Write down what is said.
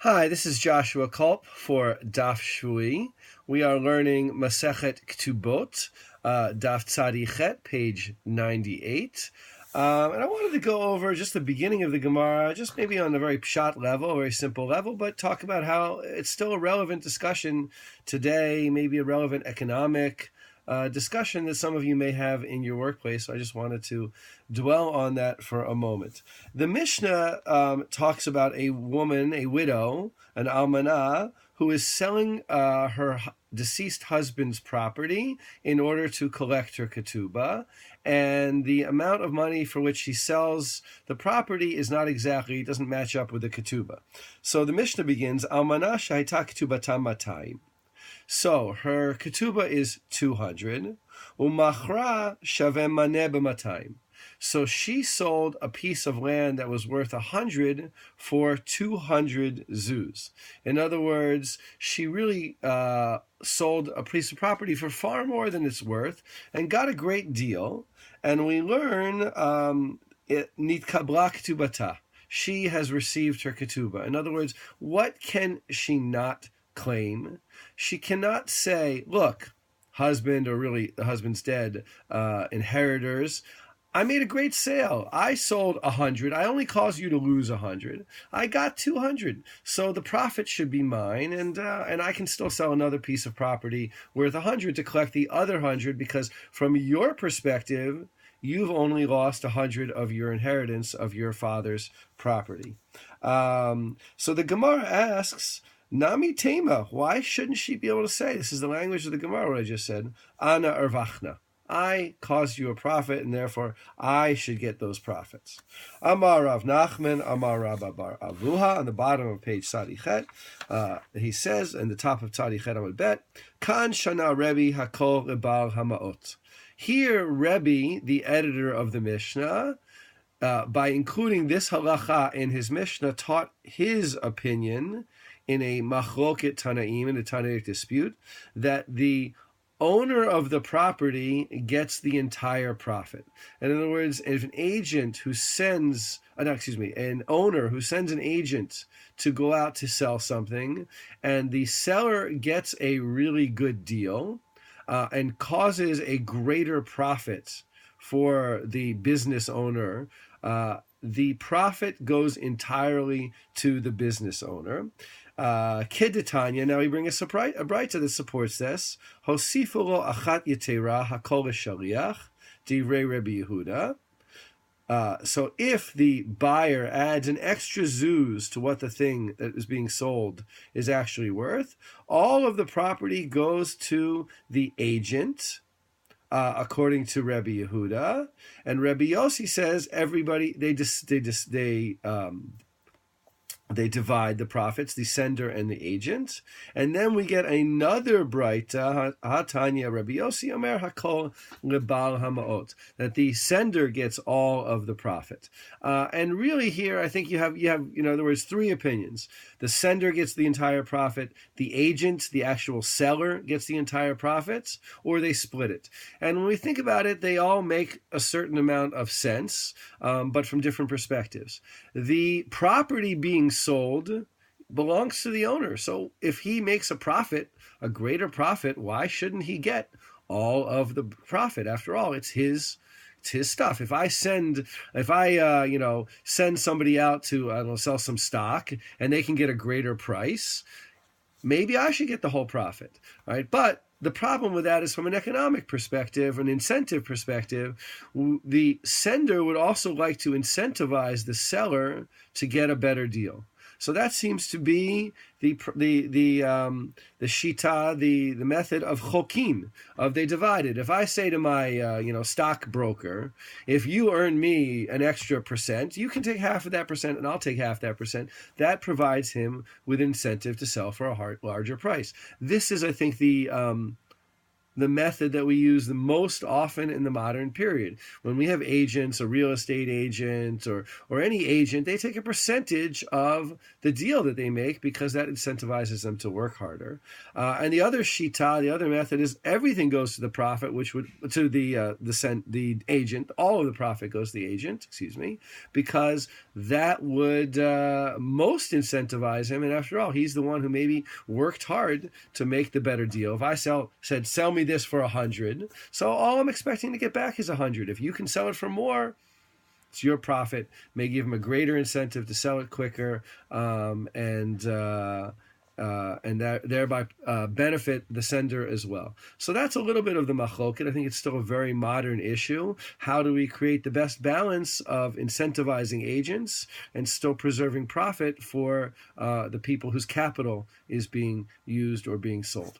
Hi, this is Joshua Kulp for Daf Shevui. We are learning Masechet Ketubot Daf Tzadi Het, page 98. And I wanted to go over just the beginning of the Gemara, just maybe on a very pshat level, a very simple level, but talk about how it's still a relevant discussion today, maybe a relevant economic discussion that some of you may have in your workplace. So I just wanted to dwell on that for a moment. The Mishnah talks about a woman, a widow, an almanah, who is selling her deceased husband's property in order to collect her ketubah, and the amount of money for which she sells the property doesn't match up with the ketubah. So the Mishnah begins, almanah shahita ketubata matayim. So her ketubah is 200. Umachra shaveh maneh b'matayim. So she sold a piece of land that was worth 100 for 200 zuz. In other words, she really sold a piece of property for far more than it's worth and got a great deal. And we learn nitkabla ketubata. She has received her ketubah. In other words, what can she not claim? She cannot say, look, husband, or really the husband's dead, inheritors, I made a great sale. I sold 100. I only caused you to lose 100. I got 200. So the profit should be mine, and I can still sell another piece of property worth 100 to collect the other 100, because from your perspective, you've only lost 100 of your inheritance of your father's property. So the Gemara asks, Nami Tema, why shouldn't she be able to say, this is the language of the Gemara, what I just said, Ana Ervachna. I caused you a profit, and therefore I should get those profits. Amar Rav Nachman, Amar Rabba Bar Avuha, on the bottom of page Tzadi Het, he says, in the top of Tzadi Het Amud Bet, Kan Shana Rebbe Hakol Lebal Hamaot. Here, Rebbe, the editor of the Mishnah, by including this halacha in his Mishnah, taught his opinion in a machloket Tanaim, in a Tanaic dispute, that the owner of the property gets the entire profit. And in other words, if an owner who sends an agent to go out to sell something, and the seller gets a really good deal and causes a greater profit for the business owner, the profit goes entirely to the business owner. Kedetanya, now we bring a braita that supports this. Hosifulo achat yetera hakol shaliach divrei Rebbe Yehuda. So if the buyer adds an extra zuz to what the thing that is being sold is actually worth, all of the property goes to the agent, according to Rebbe Yehuda, and Rebbe Yossi says everybody they divide the profits, the sender and the agent. And then we get another braita, Hatanya Rabbi Yossi Omer Hakol Lebal Hamaot, that the sender gets all of the profit. And really here, I think you have, in other words, three opinions. The sender gets the entire profit, the agent, the actual seller, gets the entire profits, or they split it. And when we think about it, they all make a certain amount of sense, but from different perspectives. The property being sold belongs to the owner. So if he makes a profit, a greater profit, why shouldn't he get all of the profit? After all, it's his stuff. If I send somebody out to sell some stock and they can get a greater price, maybe I should get the whole profit, right? But the problem with that is from an economic perspective, an incentive perspective, the sender would also like to incentivize the seller to get a better deal. So that seems to be the shita, the method of chokim, of they divided. If I say to my stockbroker, if you earn me an extra percent, you can take half of that percent and I'll take half that percent. That provides him with incentive to sell for a larger price. This is, I think, the the method that we use the most often in the modern period. When we have agents, a real estate agent or any agent, they take a percentage of the deal that they make because that incentivizes them to work harder. And the other shita, the other method is everything goes to the profit, which would to the agent. All of the profit goes to the agent, because that would most incentivize him. And after all, he's the one who maybe worked hard to make the better deal. If I said sell me this for 100, so all I'm expecting to get back is 100. If you can sell it for more, it's your profit. May give him a greater incentive to sell it quicker, and that thereby benefit the sender as well. So that's a little bit of the machloket. I think it's still a very modern issue. How do we create the best balance of incentivizing agents and still preserving profit for the people whose capital is being used or being sold?